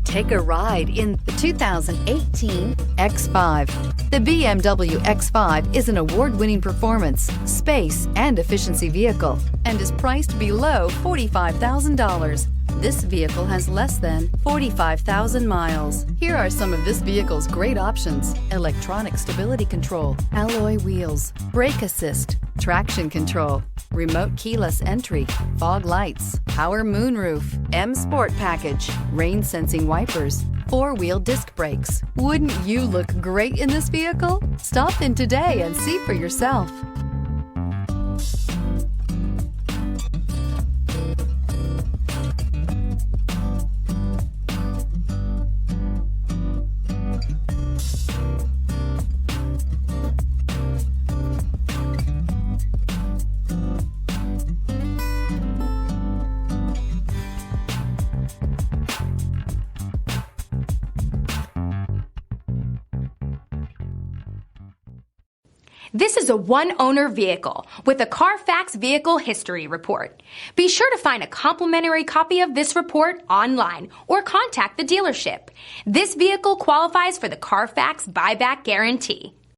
Take a ride in the 2018 X5. The BMW X5 is an award-winning performance, space, and efficiency vehicle and is priced below $45,000. This vehicle has less than 45,000 miles. Here are some of this vehicle's great options: electronic stability control, alloy wheels, brake assist, traction control, remote keyless entry, fog lights, power moonroof, M Sport package, rain sensing wipers, four-wheel disc brakes. Wouldn't you look great in this vehicle? Stop in today and see for yourself. This is a one-owner vehicle with a Carfax Vehicle History Report. Be sure to find a complimentary copy of this report online or contact the dealership. This vehicle qualifies for the Carfax Buyback Guarantee.